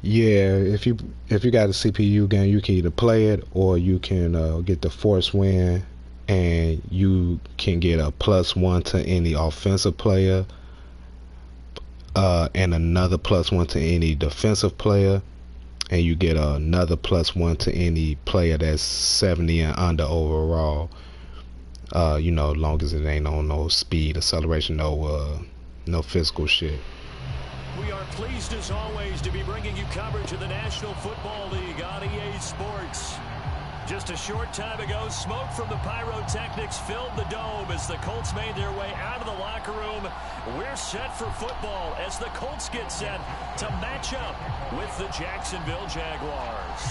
Yeah, if you got a CPU game, you can either play it or you can get the force win, and you can get a +1 to any offensive player, and another +1 to any defensive player, and you get another +1 to any player that's 70 and under overall. Long as it ain't on no speed, acceleration, no physical shit. We are pleased as always to be bringing you coverage of the National Football League on EA Sports. Just a short time ago, smoke from the pyrotechnics filled the dome as the Colts made their way out of the locker room. We're set for football as the Colts get set to match up with the Jacksonville Jaguars.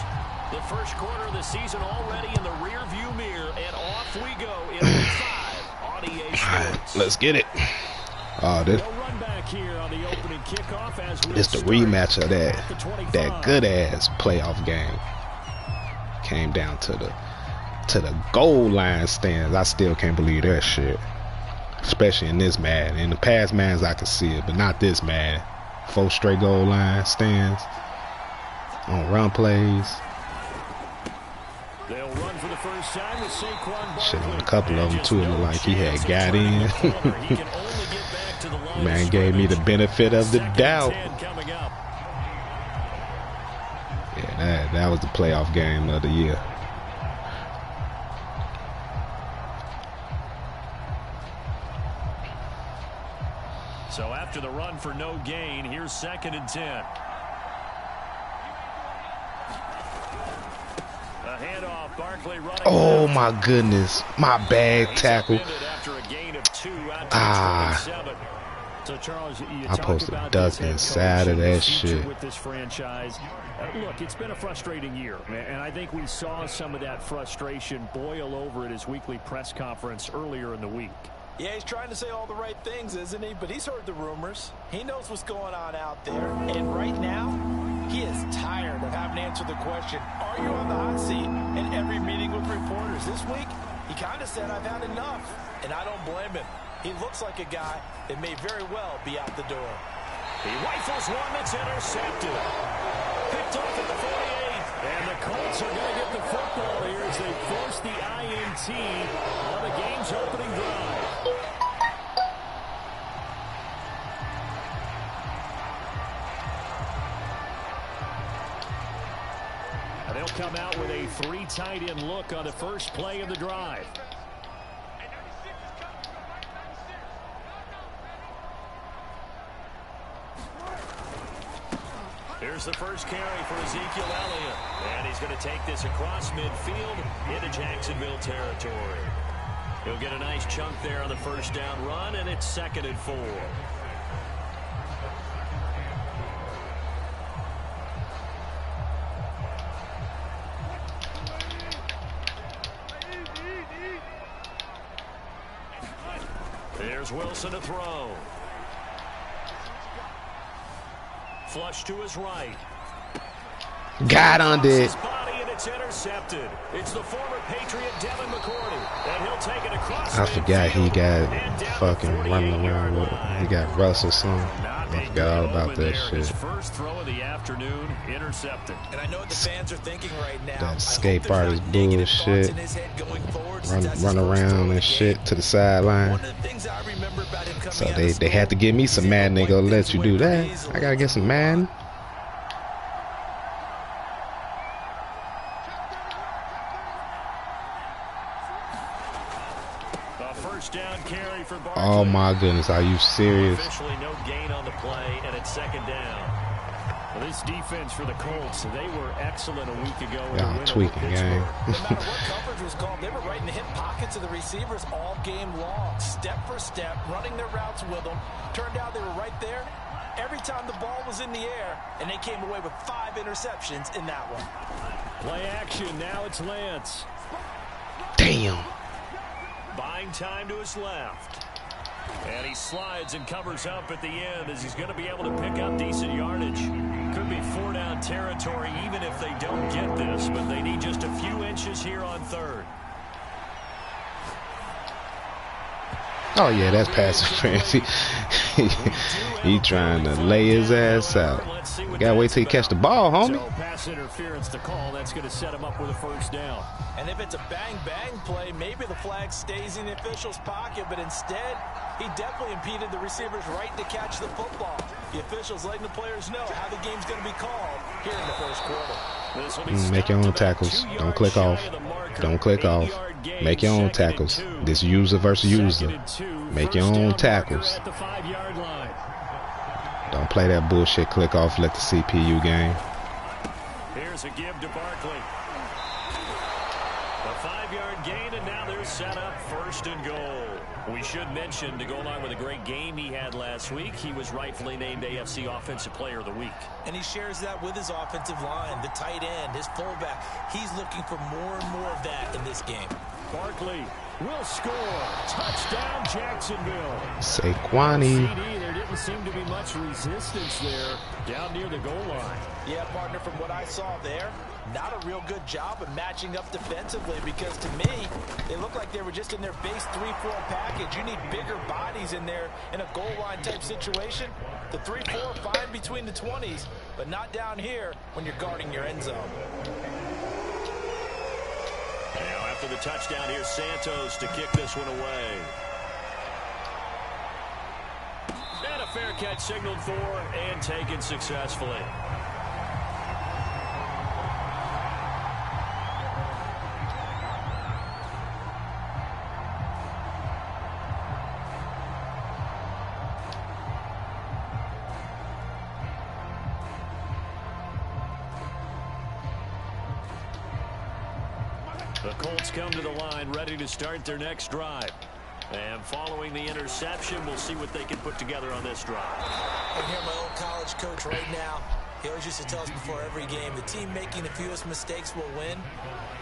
The first quarter of the season already in the rear-view mirror, and off we go in Week 5 on EA Sports. All right, let's get it. It's the rematch of that good ass playoff game. Came down to the goal line stands. I still can't believe that shit. Especially in this Madden. In the past Maddens I could see it, but not this Madden. 4 straight goal line stands on run plays. They'll run for the first time with Saquon. Shit, on a couple of them too, it looked like he had got in. Man gave me the benefit of the doubt. Yeah, that was the playoff game of the year. So after the run for no gain, here's 2nd and 10. A handoff, Barkley running. Oh my goodness, my bag tackle. So Charles, I posted a duck inside of that shit. With this franchise, look, it's been a frustrating year, and I think we saw some of that frustration boil over at his weekly press conference earlier in the week. Yeah, he's trying to say all the right things, isn't he? But he's heard the rumors. He knows what's going on out there. And right now, he is tired of having to answer the question, are you on the hot seat, in every meeting with reporters. This week, he kind of said, I've had enough. And I don't blame him. He looks like a guy that may very well be out the door. He rifles one that's intercepted. Picked off at the 48. And the Colts are going to get the football here as they force the INT on the game's opening drive. And they'll come out with a 3 tight end look on the first play of the drive. Here's the first carry for Ezekiel Elliott. And he's going to take this across midfield into Jacksonville territory. He'll get a nice chunk there on the first down run, and it's 2nd and 4. There's Wilson to throw. Flush to his right. Got under it. It's intercepted. It's the former Patriot Devin McCourty, and he'll take it across. I forgot he got fucking running around with. He got Russell son. I forgot all about that shit. First throw of the afternoon, intercepted. And I know what the fans are thinking right now. That escape artist bullshit. Run around and shit to the sideline. So they had to give me some Madden. They gonna let you do that. I gotta get some Madden. Oh my goodness, are you serious? Officially no gain on the play, and it's 2nd down. Well, this defense for the Colts, they were excellent a week ago. Y'all tweaking, gang. No matter what coverage was called, they were right in the hip pockets of the receivers all game long, step for step, running their routes with them. Turned out they were right there every time the ball was in the air, and they came away with 5 interceptions in that one. Play action, now it's Lance. Damn. Buying time to his left. And he slides and covers up at the end as he's going to be able to pick up decent yardage. Could be 4-down territory even if they don't get this, but they need just a few inches here on 3rd. Oh yeah, that's pass interference. He trying to lay his ass out. You gotta wait till he catch the ball, homie. So pass interference to call. That's going to set him up with a first down. And if it's a bang-bang play, maybe the flag stays in the official's pocket, but instead, he definitely impeded the receiver's right to catch the football. The officials letting the players know how the game's going to be called here in the first quarter. Make your own tackles. Don't click off. Don't click off. Make your own tackles. This user versus user. Make your own tackles. Don't play that bullshit click off. Let the CPU game. Here's a give to Barkley. A 5-yard gain, and now they're set up first and goal. We should mention, to go along with a great game he had last week, he was rightfully named AFC Offensive Player of the Week. And he shares that with his offensive line, the tight end, his fullback. He's looking for more and more of that in this game. Barkley will score. Touchdown, Jacksonville. Saquani. There didn't seem to be much resistance there down near the goal line. Yeah, partner, from what I saw there, not a real good job of matching up defensively, because to me, they looked like they were just in their base 3-4 package. You need bigger bodies in there in a goal line type situation. The 3-4 fine between the 20s, but not down here when you're guarding your end zone. Now after the touchdown, here's Santos to kick this one away. And a fair catch signaled for and taken successfully. The Colts come to the line, ready to start their next drive. And following the interception, we'll see what they can put together on this drive. I hear my old college coach right now. He always used to tell us before every game, the team making the fewest mistakes will win.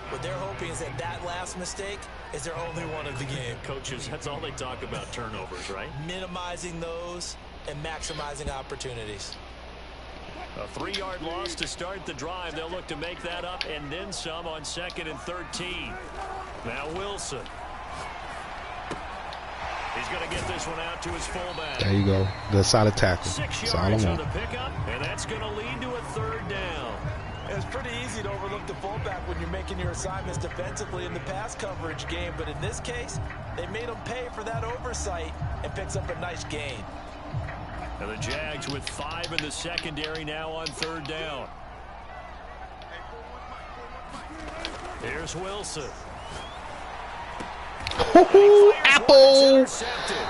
What they're hoping is that that last mistake is their only one of the game. Coaches, that's all they talk about, turnovers, right? Minimizing those and maximizing opportunities. A 3-yard loss to start the drive. They'll look to make that up and then some on 2nd and 13. Now Wilson. He's going to get this one out to his fullback. There you go. Good solid tackle. 6 That's all I yards on want. the pickup, and that's going to lead to a 3rd down. It's pretty easy to overlook the fullback when you're making your assignments defensively in the pass coverage game, but in this case, they made him pay for that oversight and picks up a nice gain. And the Jags with 5 in the secondary now on 3rd down. Here's Wilson. Apple.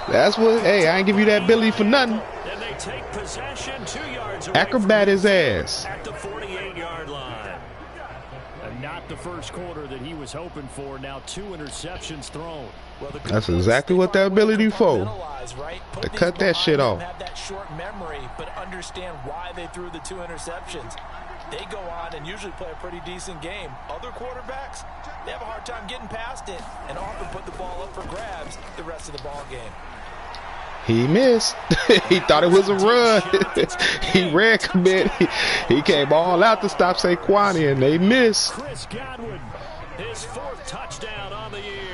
That's what. Hey, I ain't give you that Billy for nothing. And they take possession 2 yards away. Acrobat his ass. At the 48-yard line. And not the first quarter that he was hoping for. Now 2 interceptions thrown. Well, that's exactly what that ability for. To cut that shit off. Have that short memory, but understand why they threw the 2 interceptions. They go on and usually play a pretty decent game. Other quarterbacks, they have a hard time getting past it and often put the ball up for grabs the rest of the ball game. He missed. He thought it was a run. He ran commit. He came all out to stop Saquani, and they missed. Chris Godwin, his 4th touchdown on the year.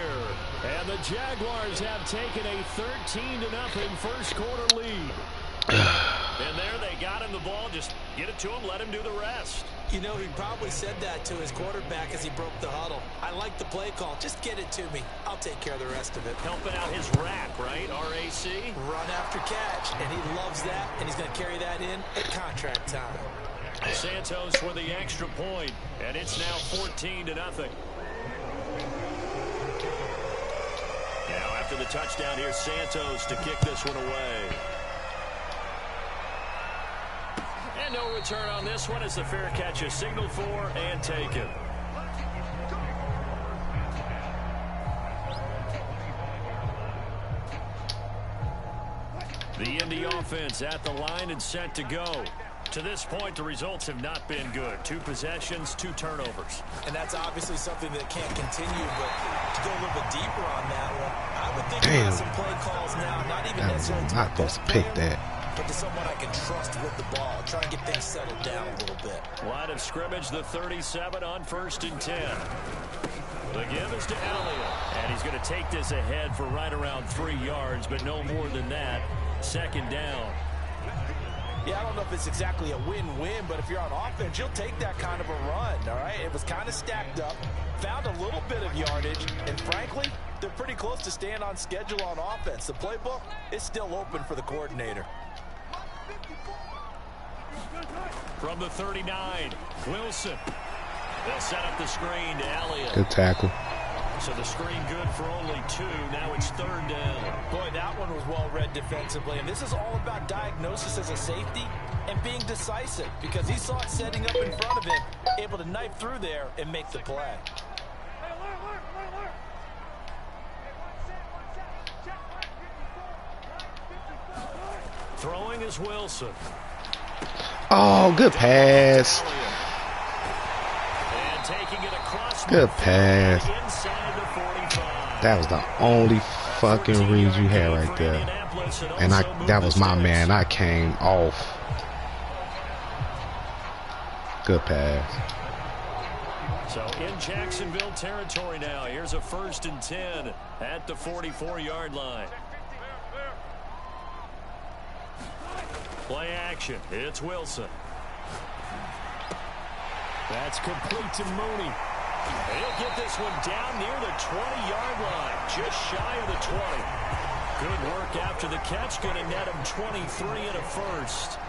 And the Jaguars have taken a 13-0 first quarter lead. And there they got him the ball. Just get it to him, let him do the rest. You know, he probably said that to his quarterback as he broke the huddle. I like the play call. Just get it to me. I'll take care of the rest of it. Helping out his rack, right? RAC. Run after catch. And he loves that. And he's going to carry that in at contract time. Santos with the extra point. And it's now 14-0. Now after the touchdown, here's Santos to kick this one away. And no return on this one as the fair catch is signaled for and taken. The Indy offense at the line and set to go. To this point, the results have not been good. 2 possessions, 2 turnovers. And that's obviously something that can't continue, but to go a little bit deeper on that one, I would think about some play calls now, not even necessarily I'm not supposed to pick that. But to someone I can trust with the ball, try and get things settled down a little bit. Line of scrimmage, the 37 on 1st and 10. The give is to Elliott. And he's going to take this ahead for right around 3 yards, but no more than that. Second down. Yeah, I don't know if it's exactly a win-win, but if you're on offense, you'll take that kind of a run, all right? It was kind of stacked up, found a little bit of yardage, and frankly, they're pretty close to staying on schedule on offense. The playbook is still open for the coordinator. From the 39, Wilson. They'll set up the screen to Elliott. Good tackle. So the screen good for only 2. Now it's 3rd down. Boy, that one was well read defensively. And this is all about diagnosis as a safety and being decisive, because he saw it setting up in front of him, able to knife through there and make the play. Throwing is Wilson. Oh, good pass. And taking it across. Good pass. That was the only fucking read you had right there. And that was my man. I came off. Good pass. So in Jacksonville territory now. Here's a 1st and 10 at the 44-yard line. Play action. It's Wilson. That's complete to Mooney. He'll get this one down near the 20-yard line, just shy of the 20. Good work after the catch, going to net him 23 and a first.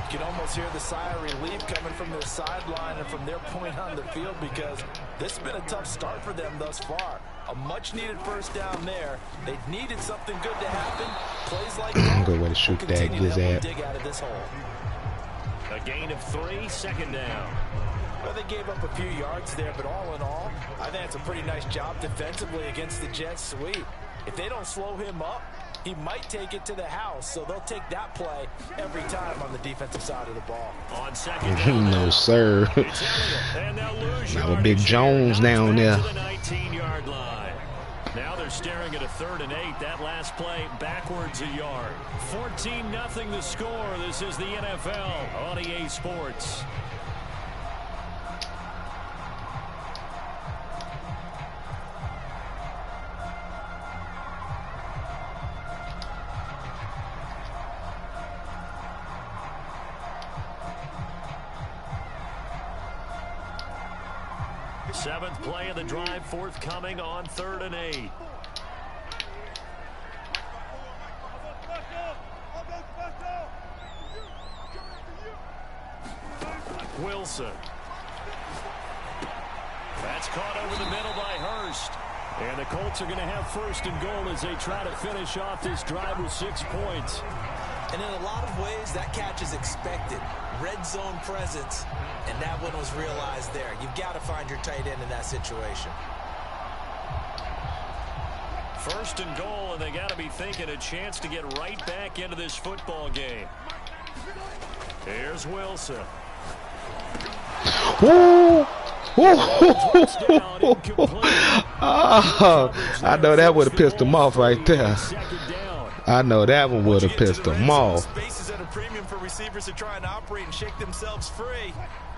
You can almost hear the sigh of relief coming from their sideline and from their point on the field, because this has been a tough start for them thus far. A much-needed first down there. They needed something good to happen. Plays like that. Good way to shoot that. Good dig out of this hole. A gain of 3, 2nd down. Well, they gave up a few yards there, but all in all, I think it's a pretty nice job defensively against the Jets sweep. If they don't slow him up, he might take it to the house, so they'll take that play every time on the defensive side of the ball. On 2nd down. No, sir. Not a Big Jones down there. To the 19-yard line. Now they're staring at a 3rd and 8. That last play backwards a yard. 14-0 the score. This is the NFL on EA Sports. Seventh play of the drive forthcoming on 3rd and 8. Wilson. That's caught over the middle by Hurst. And the Colts are going to have 1st and goal as they try to finish off this drive with 6 points. And in a lot of ways, that catch is expected. Red zone presence, and that one was realized there. You've got to find your tight end in that situation. 1st and goal, and they got to be thinking a chance to get right back into this football game. Here's Wilson. Woo! I know that would have pissed him off right there. I know that one would have pissed him off. Spaces at a premium for receivers to try and operate and shake themselves free.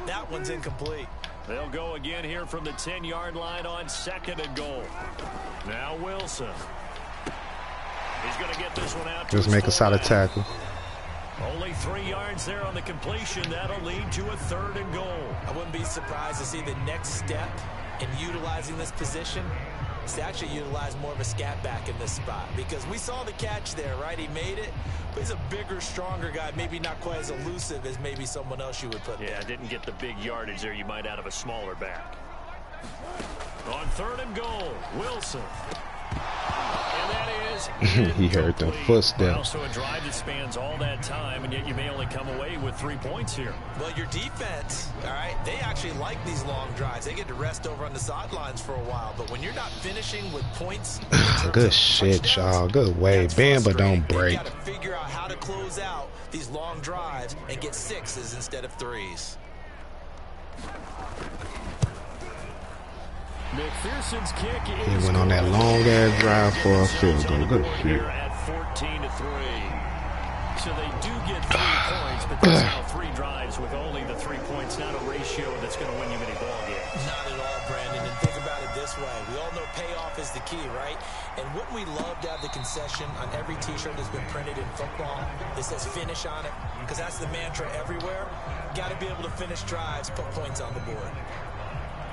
That one's incomplete. They'll go again here from the 10-yard line on 2nd and goal. Now Wilson. He's going to get this one out. Just make a solid tackle. Only 3 yards there on the completion. That'll lead to a 3rd and goal. I wouldn't be surprised to see the next step in utilizing this position is to actually utilize more of a scat back in this spot, because we saw the catch there, right? He made it, but he's a bigger, stronger guy, maybe not quite as elusive as maybe someone else you would put there. Yeah, didn't get the big yardage there you might out of a smaller back. On 3rd and goal, Wilson. And that is he heard the footsteps. Also a drive that spans all that time, and yet you may only come away with 3 points here. Well, your defense, all right, they actually like these long drives. They get to rest over on the sidelines for a while, but when you're not finishing with points, good shit, y'all. Good way. Bend but don't break. You got to figure out how to close out these long drives and get 6s instead of 3s. McPherson's kick he went on that long-ass drive for a field goal. Good shit. At 14-3. So they do get 3 points, but that's now 3 drives with only the 3 points, not a ratio that's going to win you many ball games. Not at all, Brandon. And think about it this way. We all know payoff is the key, right? And wouldn't we love to have the concession on every T-shirt that's been printed in football that says finish on it? Because that's the mantra everywhere. Got to be able to finish drives, put points on the board.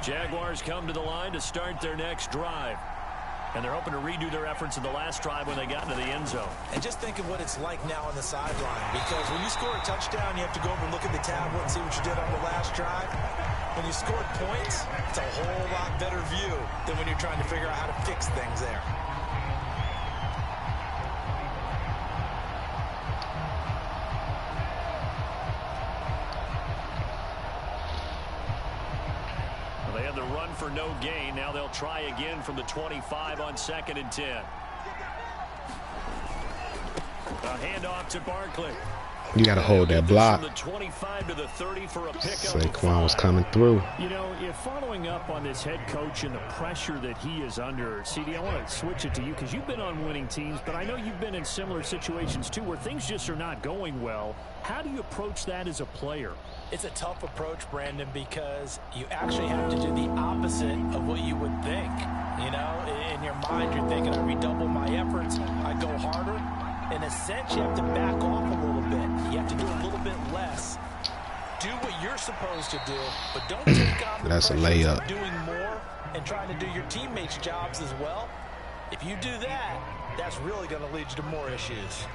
Jaguars come to the line to start their next drive. And they're hoping to redo their efforts in the last drive when they got into the end zone. And just think of what it's like now on the sideline. Because when you score a touchdown, you have to go over and look at the tablet and see what you did on the last drive. When you scored points, it's a whole lot better view than when you're trying to figure out how to fix things there. They had the run for no gain. Now they'll try again from the 25 on 2nd and 10. A handoff to Barkley. You got to hold that block. From the 25 to the 30 for a pickup. Saquon was coming through. You know, if following up on this head coach and the pressure that he is under, CD, I want to switch it to you because you've been on winning teams, but I know you've been in similar situations too where things just are not going well. How do you approach that as a player? It's a tough approach, Brandon, because you actually have to do the opposite of what you would think. You know, in your mind, you're thinking, I redouble my efforts, I go harder. In a sense, you have to back off a little bit. You have to do a little bit less. Do what you're supposed to do, but don't take on the That's a pressures layup. of doing more and trying to do your teammates' jobs as well. If you do that, that's really going to lead you to more issues.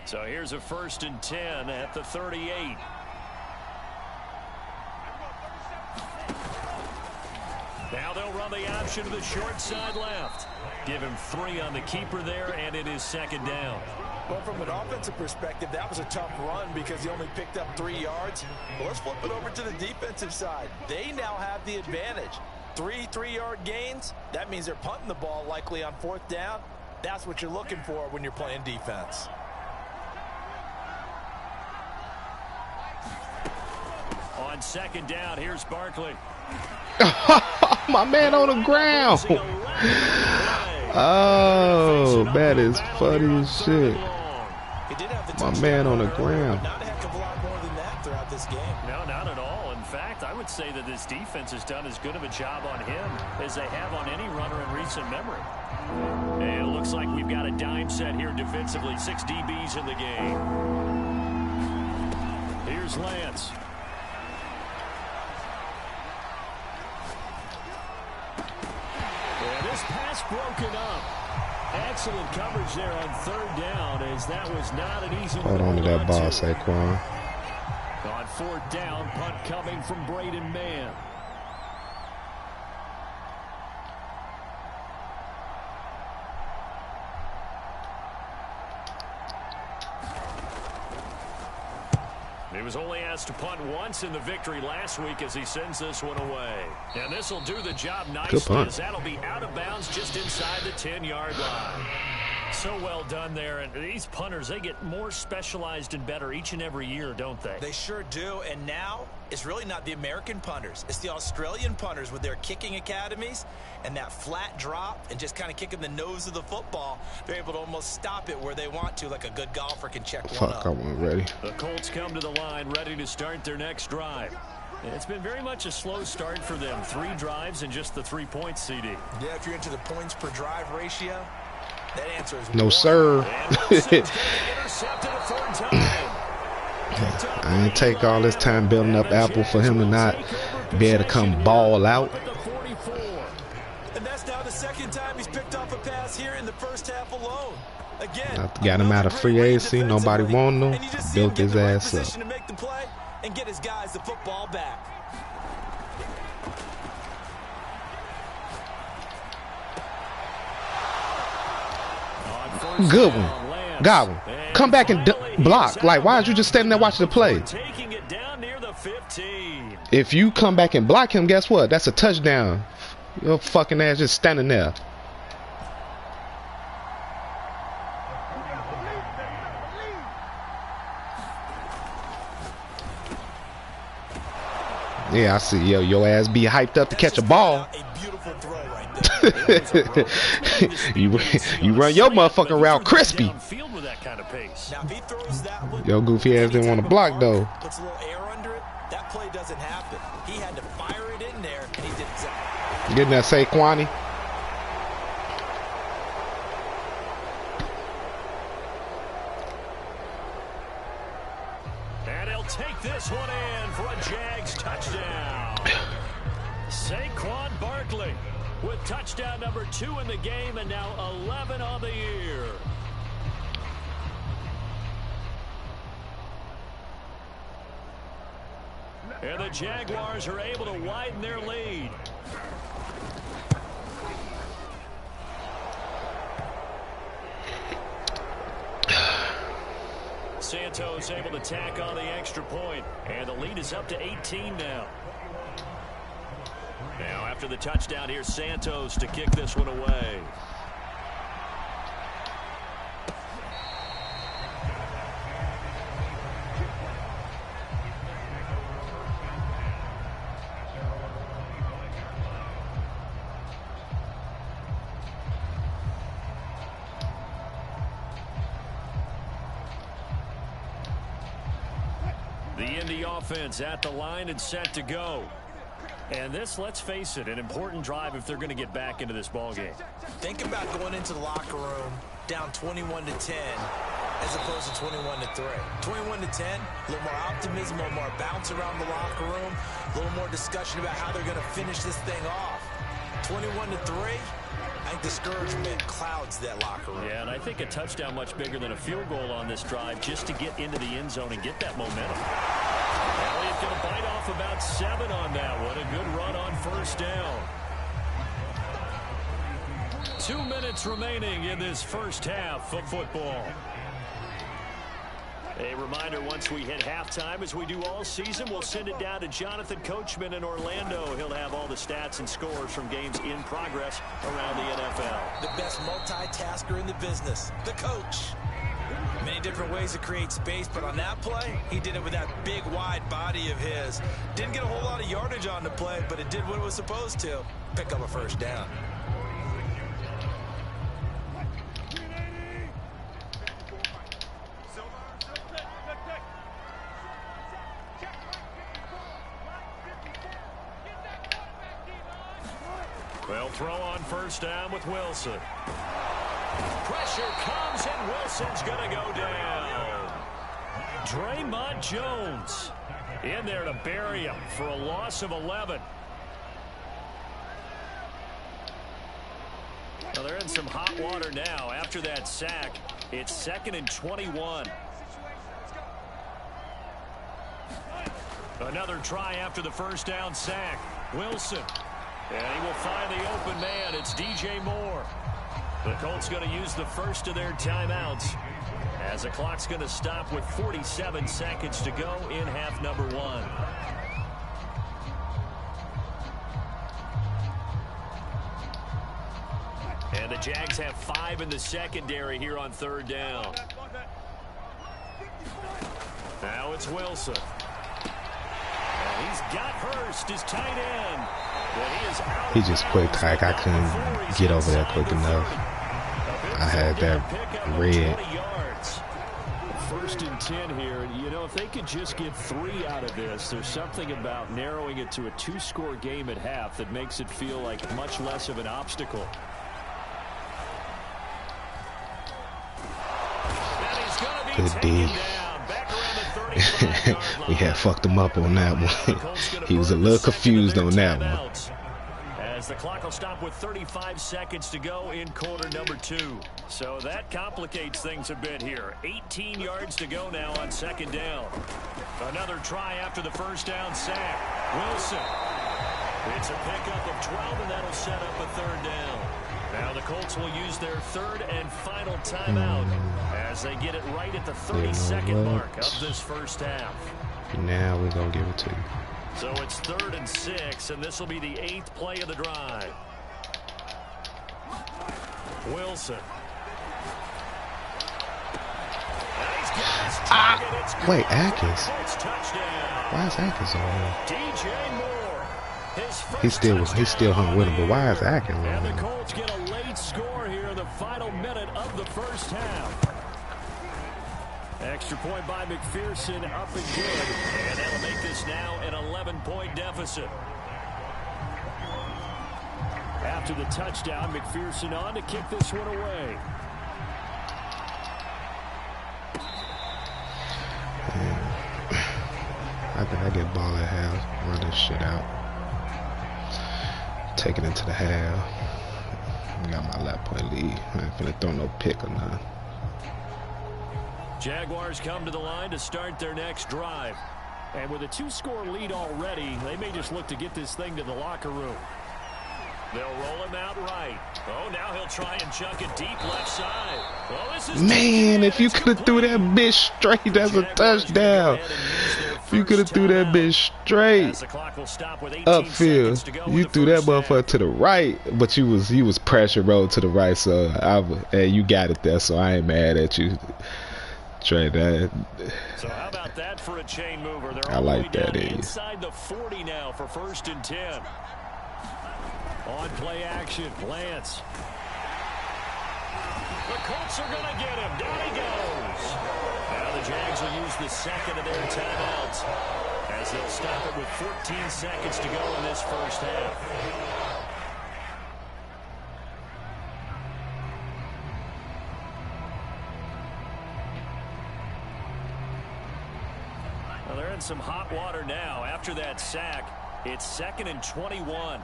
So here's a 1st and 10 at the 38. Now they'll run the option to the short side left. Give him 3 on the keeper there, and it is 2nd down. Well, from an offensive perspective, that was a tough run because he only picked up 3 yards. But let's flip it over to the defensive side. They now have the advantage. 3 3-yard gains. That means they're punting the ball likely on 4th down. That's what you're looking for when you're playing defense. On 2nd down, here's Barkley. My man on the ground. Oh, that is funny as shit. My man on the ground. Not a heck of a lot more than that throughout this game. No, not at all. In fact, I would say that this defense has done as good of a job on him as they have on any runner in recent memory. And it looks like we've got a dime set here defensively. 6 DBs in the game. Here's Lance. This pass broken up. Excellent coverage there on 3rd down, as that was not an easy one. Hold on to that ball, Saquon. On 4th down, punt coming from Braden Mann. He was only asked to punt once in the victory last week as he sends this one away. And this will do the job nicely as that'll be out of bounds just inside the 10-yard line. So well done there. And these punters, they get more specialized and better each and every year, don't they? They sure do. And now it's really not the American punters. It's the Australian punters with their kicking academies and that flat drop and just kind of kicking the nose of the football. They're able to almost stop it where they want to, like a good golfer can check one up. Fuck, I wasn't ready. The Colts come to the line ready to start their next drive. It's been very much a slow start for them. 3 drives and just the 3 points, CD. Yeah, if you're into the points per drive ratio, that answer is no, sir. I ain't take all this time building up Apple for him to not be able to come ball out. And that's now the 2nd time he's picked off a pass here in the first half alone. Again, I got him out of free agency. Nobody wanted him. Built his ass up. To make the play and get his guys the football back. Good one. Got one. Come back and block. Like, why are you just standing there watching the play? If you come back and block him, guess what? That's a touchdown. Your fucking ass just standing there. Yeah, I see. Yo, your ass be hyped up to catch a ball. A beautiful throw right there. you run your motherfucking route crispy. Now, if he throws that one, Yo, goofy ass didn't want to block though. puts a little air under it, that play doesn't happen. He had to fire it in there, and he did exactly. Getting that Saquon. And he'll take this one in for a Jags touchdown. Saquon Barkley with touchdown number 2 in the game and now 11 on the year. And the Jaguars are able to widen their lead. Santos able to tack on the extra point, and the lead is up to 18 now. Now after the touchdown, here's Santos to kick this one away. The Indy offense at the line and set to go. And this, let's face it, an important drive if they're going to get back into this ball game. Think about going into the locker room down 21-10 as opposed to 21-3. 21-10, a little more optimism, a little more bounce around the locker room, a little more discussion about how they're going to finish this thing off. 21-3. I think discouragement clouds that locker room. Yeah, and I think a touchdown much bigger than a field goal on this drive just to get into the end zone and get that momentum. Elliott going to bite off about 7 on that one. A good run on first down. 2 minutes remaining in this first half of football. A reminder, once we hit halftime, as we do all season, we'll send it down to Jonathan Coachman in Orlando. He'll have all the stats and scores from games in progress around the NFL. The best multitasker in the business, the coach. Many different ways to create space, but on that play, he did it with that big, wide body of his. Didn't get a whole lot of yardage on the play, but it did what it was supposed to. Pick up a first down. They'll throw on first down with Wilson. Pressure comes, and Wilson's going to go down. Draymond Jones in there to bury him for a loss of 11. Well, they're in some hot water now. After that sack, it's 2nd and 21. Another try after the first down sack. Wilson. And he will find the open man. It's DJ Moore. The Colts going to use the first of their timeouts as the clock's going to stop with 47 seconds to go in half number 1. And the Jags have 5 in the secondary here on third down. Now it's Wilson. And he's got Hurst, his tight end. He just quick tack. I couldn't get over there quick enough. I had that red. 1st and 10 here. You know, if they could just get 3 out of this, there's something about narrowing it to a 2-score game at half that makes it feel like much less of an obstacle. Good D. We had fucked him up on that one. He was a little confused on that one. As the clock will stop with 35 seconds to go in quarter number 2. So that complicates things a bit here. 18 yards to go now on 2nd down. Another try after the first down sack. Wilson. It's a pickup of 12, and that'll set up a 3rd down. Now the Colts will use their 3rd and final timeout as they get it right at the 30-second mark of this first half. Now we're going to give it to you. So it's 3rd and 6, and this will be the 8th play of the drive. Wilson. Ah, wait, Atkins. Why is Atkins on here? He still hung with him, but why is Atkins on And the here? Colts get a late score here in the final minute of the first half. Extra point by McPherson, up and good. And that'll make this now an 11-point deficit. After the touchdown, McPherson on to kick this one away. I think I get ball at half. Run this shit out. Take it into the half. I got my lap point lead. I ain't finna throw no pick or nothing. Jaguars come to the line to start their next drive. And with a 2-score lead already, they may just look to get this thing to the locker room. They'll roll him out right. Oh, now he'll try and chuck it deep left side. Well, this is Man, if you could have threw that bitch straight, that's a touchdown. If you could have threw that bitch straight upfield, you threw that motherfucker to the right, but you was pressure rolled to the right, so hey, you got it there, so I ain't mad at you. Trey, that. So how about that for a chain mover? They're I like that. Inside the 40 now for 1st and 10. On play action, Lance. The Colts are going to get him. Down he goes. Now the Jags will use the second of their timeouts as they'll stop it with 14 seconds to go in this first half. Well, they're in some hot water now. After that sack, it's 2nd and 21.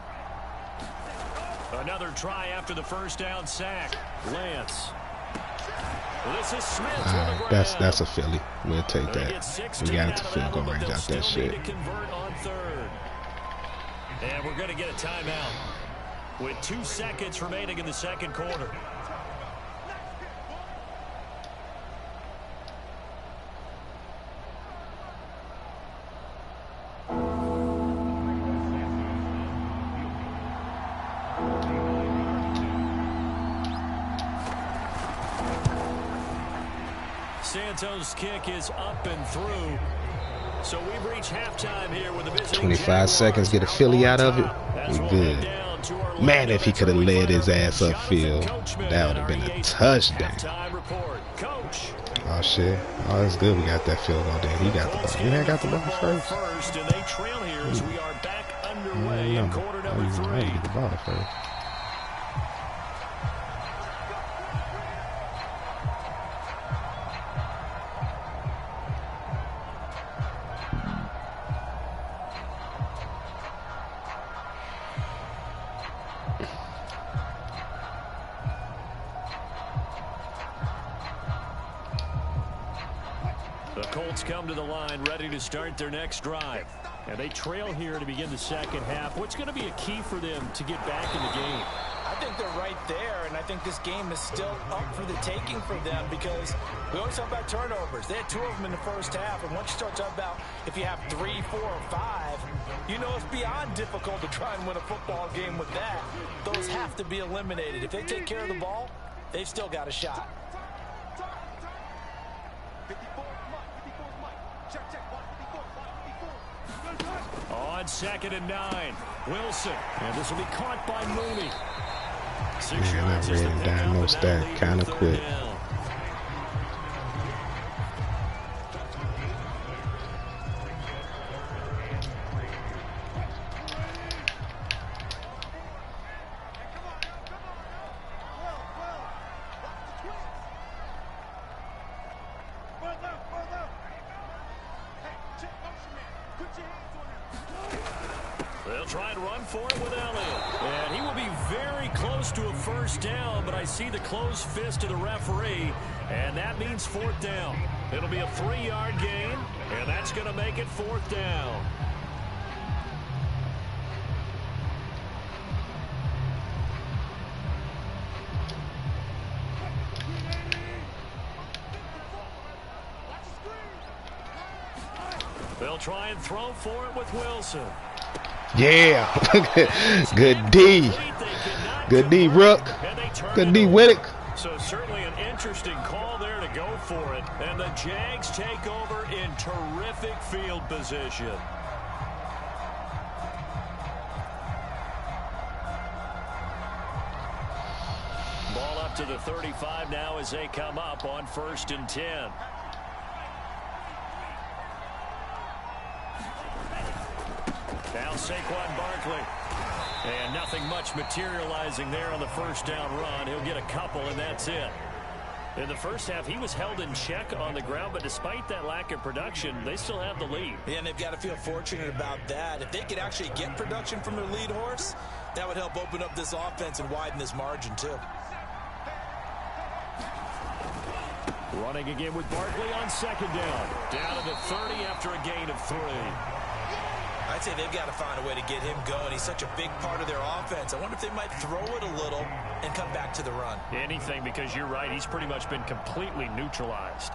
Another try after the first down sack. Lance. This is Smith. That's a Philly. We'll take that. We got into field goal range out that shit. Convert on 3rd. And we're going to get a timeout with 2 seconds remaining in the second quarter. Santos' kick is up and through. So we've reached halftime here with the visiting 25 seconds, get a Philly out of it. We good. Man, if he could have led his ass upfield, that would have been a touchdown. Oh shit. Oh, that's good. We got that field goal there. He got the ball. You ain't got the ball first. And they trail here as we are back underway in quarter number 3. I get the ball first. The Colts come to the line ready to start their next drive. And they trail here to begin the second half. What's going to be a key for them to get back in the game? I think they're right there, and I think this game is still up for the taking for them because we always talk about turnovers. They had 2 of them in the first half, and once you start talking about if you have 3, 4, or 5, you know it's beyond difficult to try and win a football game with that. Those have to be eliminated. If they take care of the ball, they've still got a shot. On 2nd and 9, Wilson. And this will be caught by Mooney. Man, I read and diagnosed that kind of quick. They'll try and run for it with Elliott. And he will be very close to a first down, but I see the closed fist of the referee, and that means 4th down. It'll be a 3-yard gain, and that's going to make it 4th down. They'll try and throw for it with Wilson. Yeah. Good D. Good D, Rook. Good D, Whittick. So certainly an interesting call there to go for it. And the Jags take over in terrific field position. Ball up to the 35 now as they come up on 1st and 10. Now Saquon Barkley. And nothing much materializing there on the first down run. He'll get a couple, and that's it. In the first half, he was held in check on the ground, but despite that lack of production, they still have the lead. Yeah, and they've got to feel fortunate about that. If they could actually get production from their lead horse, that would help open up this offense and widen this margin, too. Running again with Barkley on 2nd down. Down to the 30 after a gain of 3. I'd say they've got to find a way to get him going. He's such a big part of their offense. I wonder if they might throw it a little and come back to the run. Anything, because you're right. He's pretty much been completely neutralized.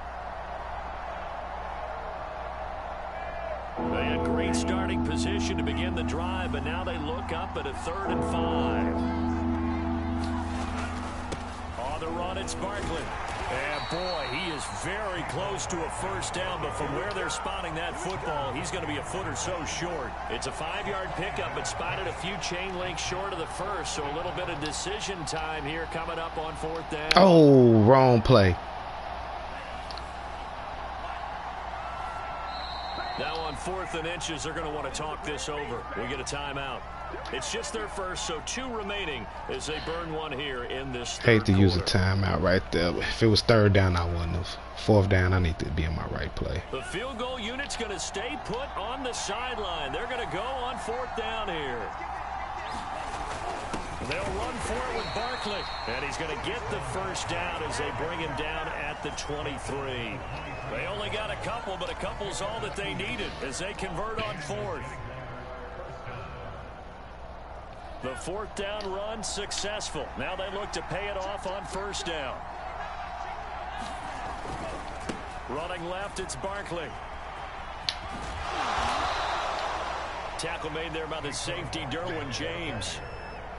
They had great starting position to begin the drive, but now they look up at a 3rd and 5. On the run, it's Barkley. And boy, he is very close to a first down, but from where they're spotting that football, he's going to be a foot or so short. It's a 5-yard pickup, but spotted a few chain links short of the first, so a little bit of decision time here coming up on 4th down. Oh, wrong play. Now on 4th and inches, they're going to want to talk this over. We get a timeout. It's just their first, so 2 remaining as they burn one here in this third Hate to use a quarter. timeout right there. If it was 3rd down, I wouldn't have. 4th down, I need to be in my right play. The field goal unit's going to stay put on the sideline. They're going to go on 4th down here. They'll run for it with Barkley, and he's going to get the first down as they bring him down at the 23. They only got a couple, but a couple's all that they needed as they convert on 4th. The 4th down run successful. Now they look to pay it off on 1st down. Running left, it's Barkley. Tackle made there by the safety, Derwin James.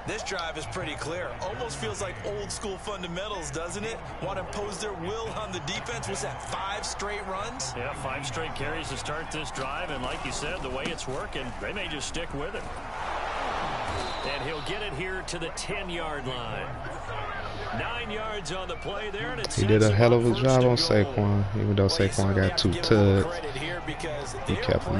This drive is pretty clear. Almost feels like old school fundamentals, doesn't it? Want to impose their will on the defense. Was that 5 straight runs? Yeah, 5 straight carries to start this drive, and like you said, the way it's working, they may just stick with it. And he'll get it here to the 10-yard line. 9 yards on the play there, and He did a hell of a job on Saquon, even though Saquon got 2 tugs. He kept him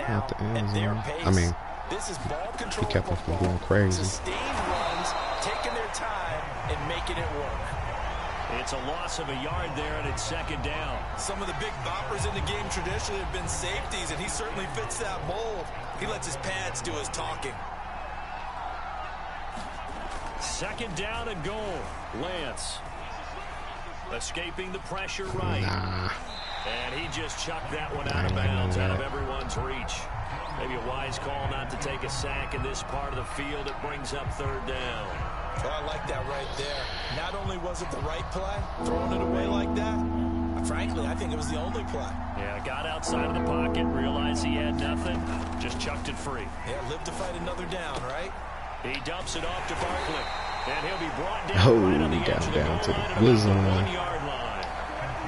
out the end zone. I mean, he kept him from going crazy. Sustained runs, taking their time and making it work. It's a loss of a yard there, and it's 2nd down. Some of the big boppers in the game traditionally have been safeties, and he certainly fits that mold. He lets his pads do his talking. 2nd down and goal. Lance escaping the pressure right. And he just chucked that one out of bounds, out of everyone's reach. Maybe a wise call not to take a sack in this part of the field. It brings up 3rd down. Well, I like that right there. Not only was it the right play, throwing it away like that, frankly, I think it was the only play. Yeah, got outside of the pocket, realized he had nothing, just chucked it free. Yeah, live to fight another down, right? He dumps it off to Barkley, and he'll be brought down right on the edge of the down to goal line the at blue about zone. the 1-yard line.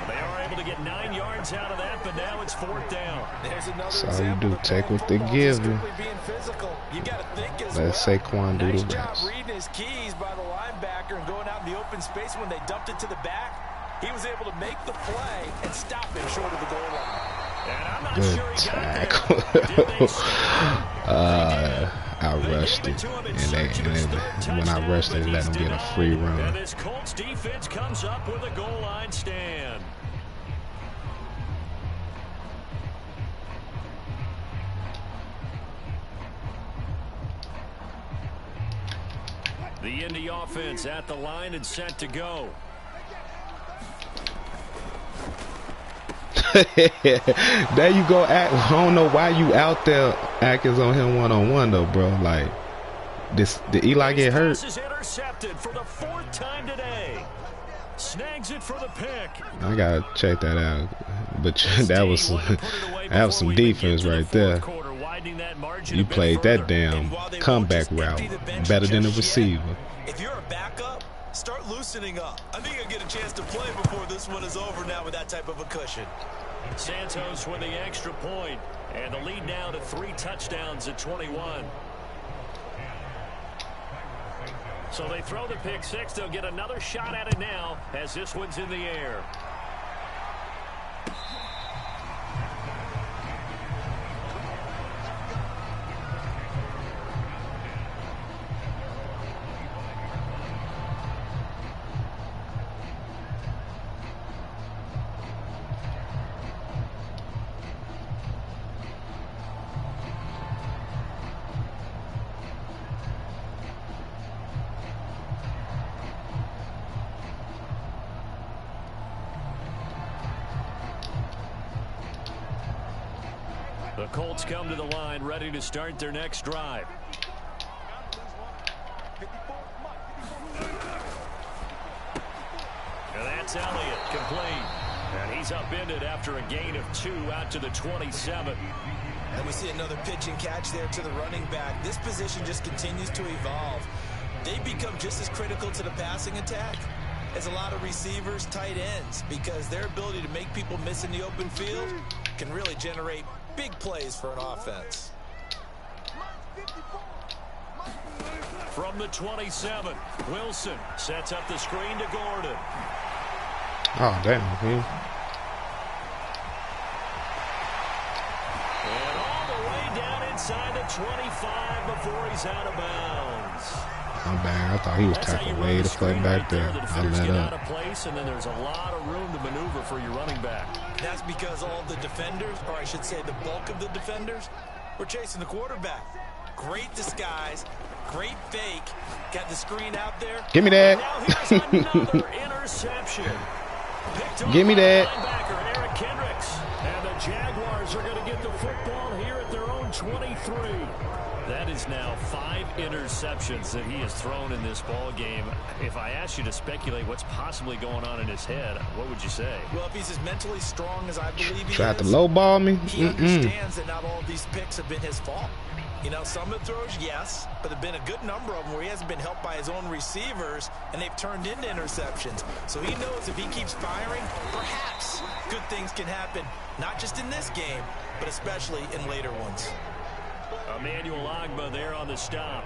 They are able to get 9 yards out of that, but now it's 4th down. There's another That's all you example do. of Take playing what they football give just you. strictly being physical. You got to think as Let well. Saquon do Nice the job rest. reading his keys by the linebacker and going out in the open space when they dumped it to the back. He was able to make the play and stop him short of the goal line. And I'm not Good sure he tackle. got there. Did they stop? I rushed it, and when I rushed it, they let him get a free And run. this Colts defense comes up with a goal line stand. The Indy offense at the line and set to go. There you go. I don't know why you out there acting on him one-on-one though, bro. Like this, did Eli get hurt? This is intercepted for the 4th time today. Snags it for the pick. I gotta check that out. But that was some defense right there. You played that damn comeback route better than the receiver. If you're a backup, start loosening up. I think he'll get a chance to play before this one is over now with that type of a cushion. Santos with the extra point, and the lead now to 3 touchdowns at 21. So they throw the pick six. They'll get another shot at it now as this one's in the air. The Colts come to the line, ready to start their next drive. And that's Elliott, complete. And he's upended after a gain of 2 out to the 27. And we see another pitch and catch there to the running back. This position just continues to evolve. They become just as critical to the passing attack as a lot of receivers, tight ends, because their ability to make people miss in the open field can really generate big plays for an offense. From the 27, Wilson sets up the screen to Gordon. Oh, damn. Man. And all the way down inside the 25 before he's out of bounds. I'm bad. I thought he was tackled way the fuck back there. I let up. Out of place, and then there's a lot of room to maneuver for your running back. That's because all the defenders, or I should say the bulk of the defenders, were chasing the quarterback. Great disguise, great fake. Got the screen out there. Give me that. Now here's another interception. Give me that. Linebacker Eric Kendricks. And the Jaguars are going to get the football here at their own 23. That is now 5 interceptions that he has thrown in this ball game. If I asked you to speculate what's possibly going on in his head, what would you say? Well, if he's as mentally strong as I believe he Tried to is, lowball me. he understands that not all of these picks have been his fault. You know, some of the throws, yes, but there have been a good number of them where he hasn't been helped by his own receivers, and they've turned into interceptions. So he knows if he keeps firing, perhaps good things can happen, not just in this game, but especially in later ones. Emmanuel Ogbah there on the stop.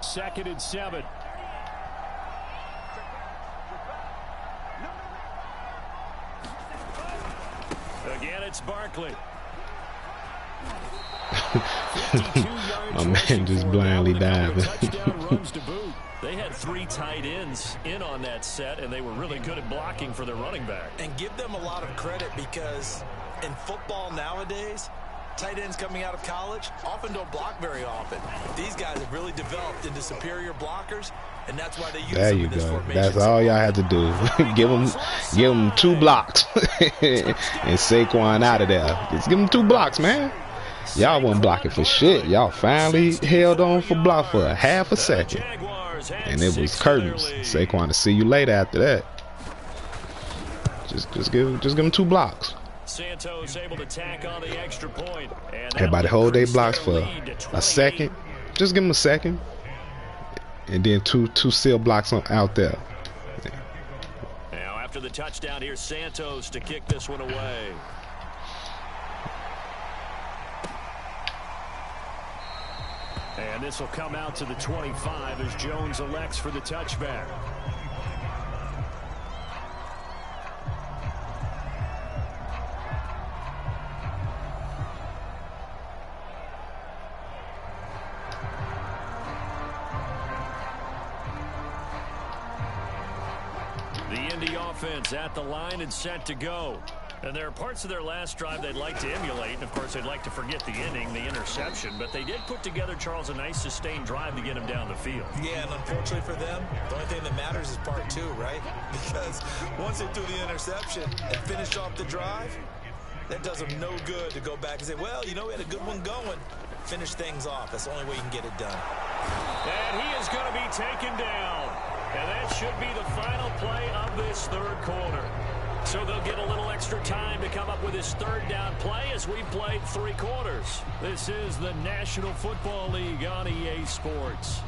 Second and 7. Again, it's Barkley. My man just blindly diving. They had 3 tight ends in on that set, and they were really good at blocking for their running back. And give them a lot of credit, because in football nowadays, tight ends coming out of college often don't block very often. These guys have really developed into superior blockers, and that's why they use there them you in this go. formation. That's all y'all had to do. give them 2 blocks and Saquon out of there. Just give them 2 blocks, man. Y'all wasn't blocking for shit. Y'all finally held on for block for a half a second. And it was curtains. Saquon to see you later after that. Just give them 2 blocks. Santos able to tack on the extra point. Everybody hold their blocks for a second. Just give them a second. And then two seal blocks out there. Now after the touchdown, here's Santos to kick this one away. And this will come out to the 25 as Jones elects for the touchback. The Indy offense at the line and set to go. And there are parts of their last drive they'd like to emulate. And, of course, they'd like to forget the inning, the interception. But they did put together, Charles, a nice sustained drive to get him down the field. Yeah, and unfortunately for them, the only thing that matters is part 2, right? Because once they threw the interception and finished off the drive, that does them no good to go back and say, well, you know, we had a good one going. Finish things off. That's the only way you can get it done. And he is going to be taken down. And that should be the final play of this third quarter. So they'll get a little extra time to come up with his third down play as we played 3 quarters. This is the National Football League on EA Sports.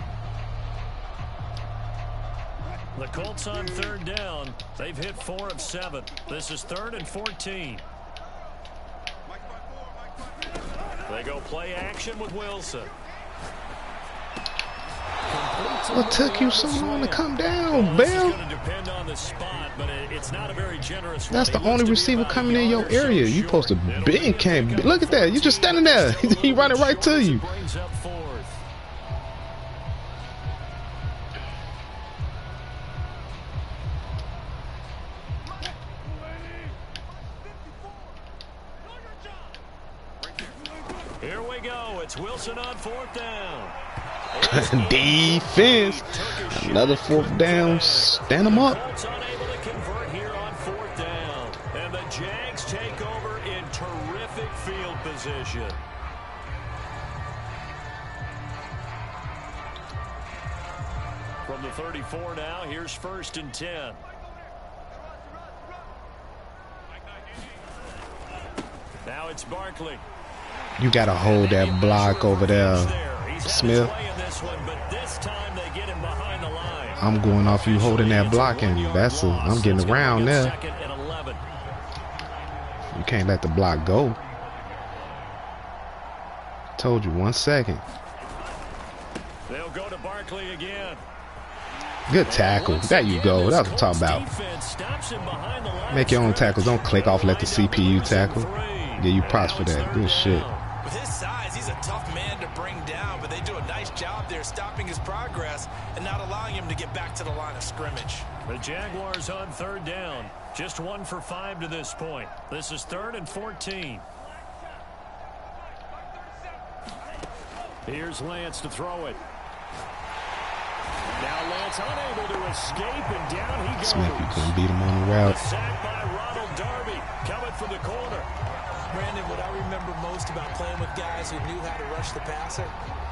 The Colts on third down. They've hit 4 of 7. This is 3rd and 14. They go play action with Wilson. What took you so long to come down, Bill? That's the only receiver coming in your area. You supposed to be came. Look at that. You just standing there. He running right to you. Here we go. It's Wilson on 4th down. Defense. Another 4th down. Stand them up. Unable to convert here on 4th down. And the Jags take over in terrific field position. From the 34 now, here's 1st and 10. Now it's Barkley. You got to hold that block over there, Smith. I'm going off you holding that block, and I'm getting around there. You can't let the block go. Told you, 1 second. They'll go to Barkley again. Good tackle. There you go. That's what I'm talking about. Make your own tackles. Don't click off, let the CPU tackle. Give you props for that. Good shit. With his size, he's a tough man to bring down, but they do a nice job there stopping his progress and not allowing him to get back to the line of scrimmage. The Jaguars on 3rd down. Just 1 for 5 to this point. This is 3rd and 14. Here's Lance to throw it. Now Lance unable to escape, and down he goes. Smith, you couldn't beat him on the route. Sacked by Ronald Darby, coming from the corner. Brandon, what I remember most about playing with guys who knew how to rush the passer,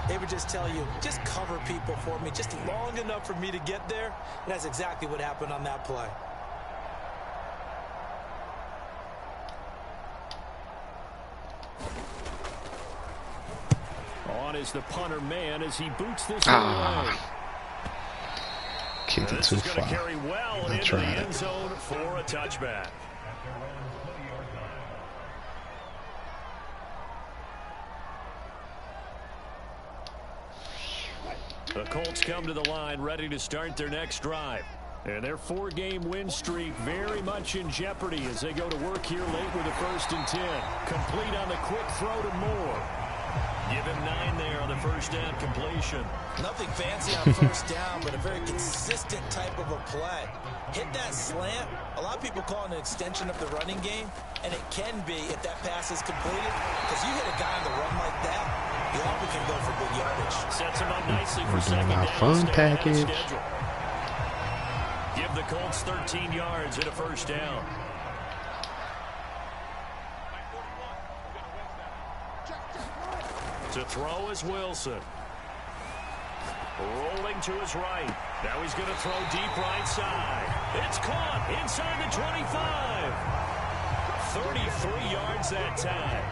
they would just tell you, just cover people for me, just long enough for me to get there. And that's exactly what happened on that play. On is the punter man as he boots this away. Kicked it too far. Carry well into the end zone for a touchback. The Colts come to the line ready to start their next drive. And their 4-game win streak very much in jeopardy as they go to work here late with a 1st and 10. Complete on the quick throw to Moore. Give him 9 there on the 1st down completion. Nothing fancy on 1st down, but a very consistent type of a play. Hit that slant. A lot of people call it an extension of the running game, and it can be if that pass is completed. Because you hit a guy on the run like that, you often can go for good yardage. Sets him up nicely for We're doing our fun package. Give the Colts 13 yards at a 1st down. To throw is Wilson. Rolling to his right. Now he's going to throw deep right side. It's caught inside the 25. 33 yards that time.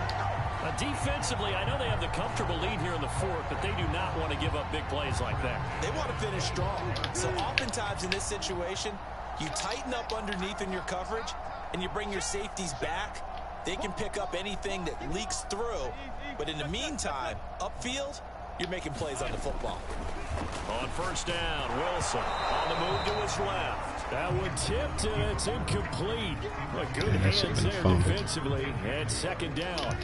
Defensively, I know they have the comfortable lead here in the 4th, but they do not want to give up big plays like that. They want to finish strong. So oftentimes in this situation, you tighten up underneath in your coverage, and you bring your safeties back. They can pick up anything that leaks through. But in the meantime, upfield, you're making plays on the football. On 1st down, Wilson on the move to his left. That one tipped, and it's incomplete. But good hands there defensively at 2nd down.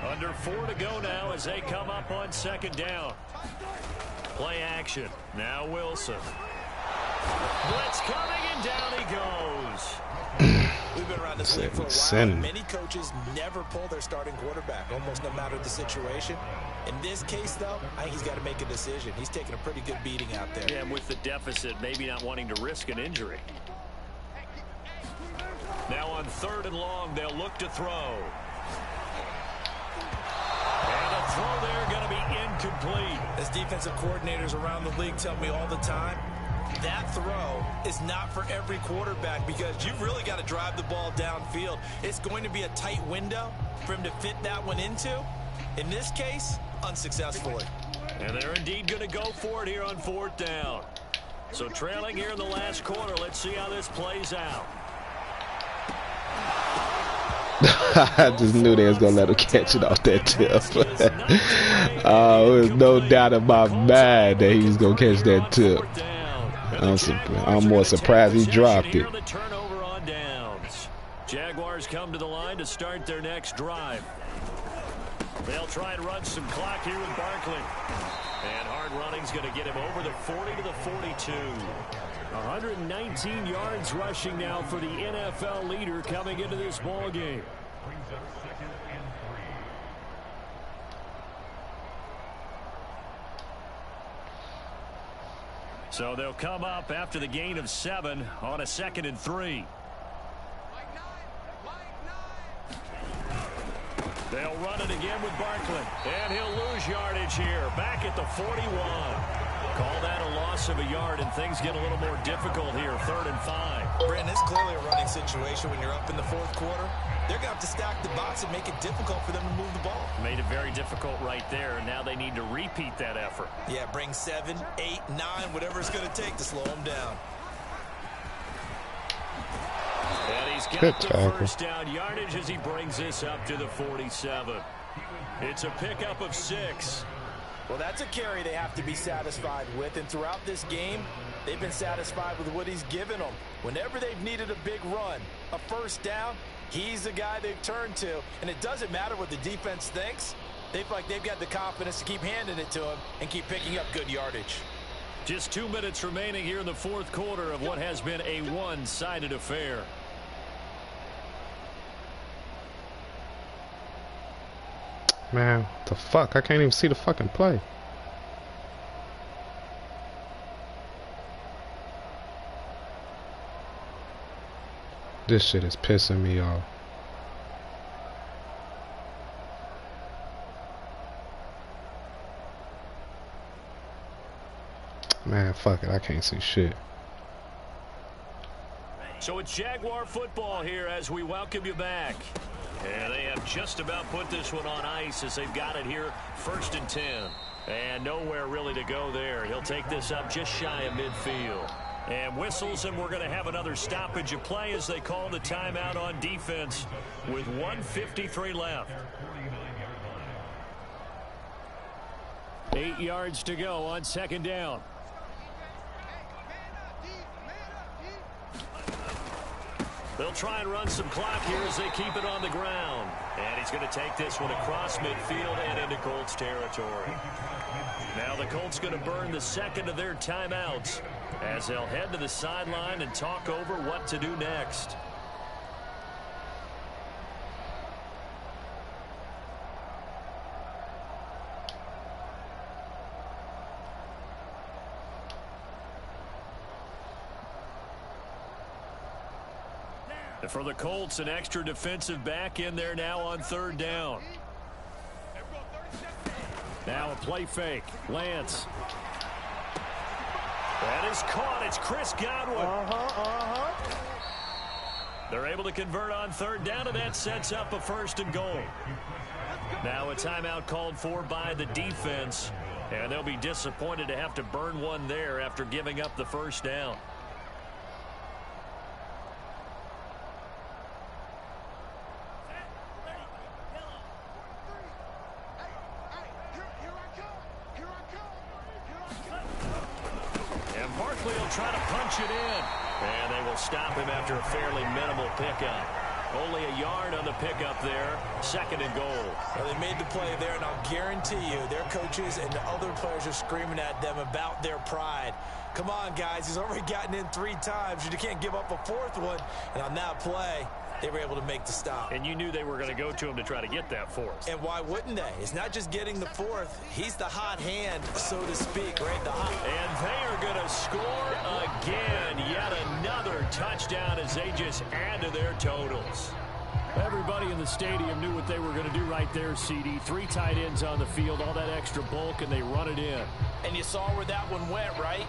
Under 4 to go now as they come up on 2nd down. Play action. Now Wilson. Blitz coming, and down he goes. We've been around this league for a while. Many coaches never pull their starting quarterback, almost no matter the situation. In this case, though, I think he's got to make a decision. He's taking a pretty good beating out there. Yeah, and with the deficit, maybe not wanting to risk an injury. Now on 3rd and long, they'll look to throw. And a throw there going to be incomplete. As defensive coordinators around the league tell me all the time, that throw is not for every quarterback because you've really got to drive the ball downfield. It's going to be a tight window for him to fit that one into. In this case, unsuccessfully. And they're indeed going to go for it here on 4th down. So trailing here in the last quarter, let's see how this plays out. I just knew they was going to let him catch it off that tip. There's no doubt in my mind that he was going to catch that tip. I'm more surprised he dropped it. Jaguars come to the line to start their next drive. They'll try and run some clock here with Barkley. And hard running's going to get him over the 40 to the 42. 119 yards rushing now for the NFL leader coming into this ball game. So they'll come up after the gain of 7 on a 2nd and 3. They'll run it again with Barkley. And he'll lose yardage here. Back at the 41. Call that a loss of a yard, and things get a little more difficult here. 3rd and 5. Brandon, it's clearly a running situation when you're up in the 4th quarter. They're going to have to stack the box and make it difficult for them to move the ball. Made it very difficult right there, and now they need to repeat that effort. Yeah, bring 7, 8, 9, whatever it's going to take to slow them down. And he's got the first down yardage as he brings this up to the 47. It's a pickup of 6. Well, that's a carry they have to be satisfied with. And throughout this game, they've been satisfied with what he's given them. Whenever they've needed a big run, a first down, he's the guy they've turned to. And it doesn't matter what the defense thinks. They feel like they've got the confidence to keep handing it to him and keep picking up good yardage. Just 2 minutes remaining here in the 4th quarter of what has been a one-sided affair. Man, what the fuck? I can't even see the fucking play. This shit is pissing me off. Man, fuck it. I can't see shit. So it's Jaguar football here as we welcome you back. And they have just about put this one on ice as they've got it here 1st and 10. And nowhere really to go there. He'll take this up just shy of midfield. And whistles, and we're going to have another stoppage of play as they call the timeout on defense with 1:53 left. 8 yards to go on 2nd down. They'll try and run some clock here as they keep it on the ground. And he's going to take this one across midfield and into Colts territory. Now the Colts going to burn the 2nd of their timeouts as they'll head to the sideline and talk over what to do next. For the Colts, an extra defensive back in there now on 3rd down. Now a play fake. Lance. That is caught. It's Chris Godwin. They're able to convert on 3rd down, and that sets up a 1st and goal. Now a timeout called for by the defense, and they'll be disappointed to have to burn one there after giving up the 1st down. Try to punch it in. And they will stop him after a fairly minimal pickup. Only a yard on the pickup there. 2nd and goal. Well, they made the play there, and I'll guarantee you their coaches and the other players are screaming at them about their pride. Come on, guys. He's already gotten in 3 times. You can't give up a 4th one. And on that play, they were able to make the stop. And you knew they were going to go to him to try to get that 4th. And why wouldn't they? It's not just getting the 4th. He's the hot hand, so to speak, right? And they are going to score again. Yet another touchdown as they just add to their totals. Everybody in the stadium knew what they were going to do right there, CD. 3 tight ends on the field, all that extra bulk, and they run it in. And you saw where that one went, right?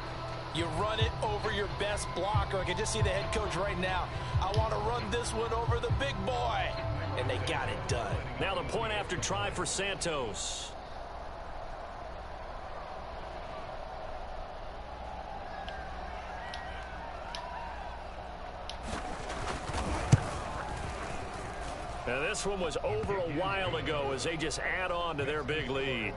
You run it over your best blocker. I can just see the head coach right now. I want to run this one over the big boy. And they got it done. Now the point after try for Santos. Now this one was over a while ago as they just add on to their big lead.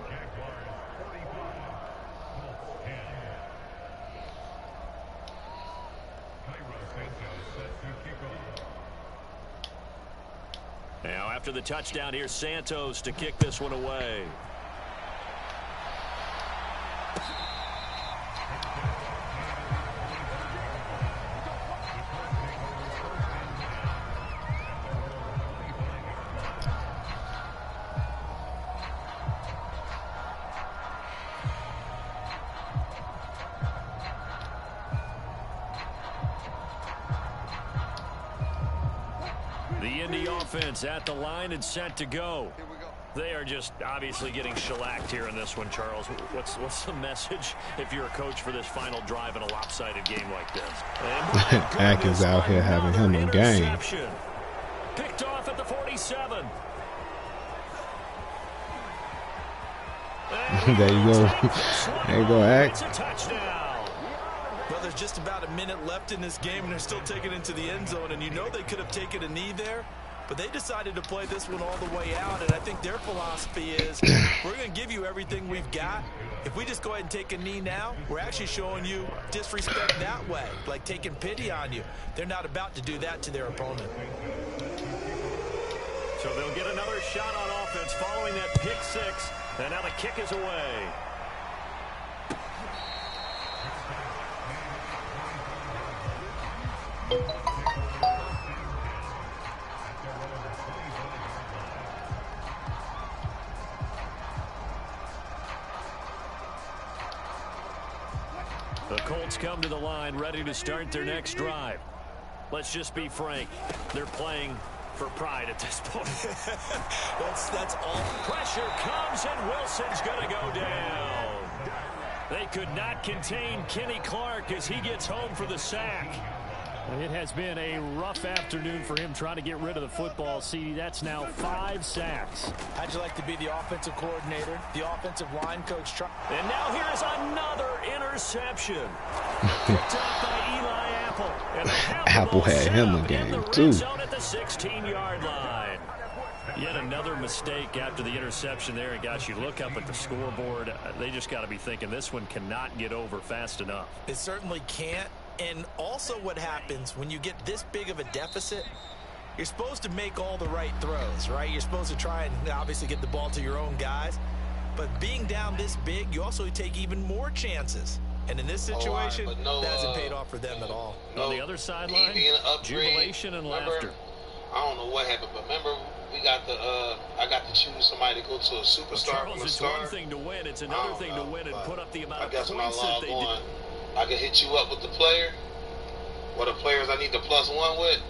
Now after the touchdown, here's Santos to kick this one away. The Indy offense at the line and set to go. They are just obviously getting shellacked here in this one, Charles. What's the message if you're a coach for this final drive in a lopsided game like this? Atkins out here having him a game. Picked off at the 47. There you go. There you go, Ack. Well, there's just about a minute left in this game, and they're still taking it into the end zone. And you know they could have taken a knee there, but they decided to play this one all the way out. And I think their philosophy is, we're going to give you everything we've got. If we just go ahead and take a knee now, we're actually showing you disrespect that way, like taking pity on you. They're not about to do that to their opponent. So they'll get another shot on offense following that pick six. And now the kick is away. The Colts come to the line ready to start their next drive. Let's just be frank. They're playing for pride at this point. that's all. Pressure comes and Wilson's going to go down. They could not contain Kenny Clark as he gets home for the sack. It has been a rough afternoon for him trying to get rid of the football. See, that's now 5 sacks. How'd you like to be the offensive coordinator, the offensive line coach? And now here's another interception. Picked up by Eli Apple. And Apple had him a game, too. At the 16-yard line. Yet another mistake after the interception there. And, gosh, you look up at the scoreboard. They just got to be thinking this one cannot get over fast enough. It certainly can't. And also what happens when you get this big of a deficit, you're supposed to make all the right throws, right? You're supposed to try and obviously get the ball to your own guys. But being down this big, you also take even more chances. And in this situation, that hasn't paid off for them at all. On the other sideline, jubilation and laughter. I don't know what happened, but remember, we got the I got to choose somebody to go to a superstar from a it's star. One thing to win, it's another thing to win and put up the amount of points that they did. I can hit you up with the player, or the players I need to +1 with.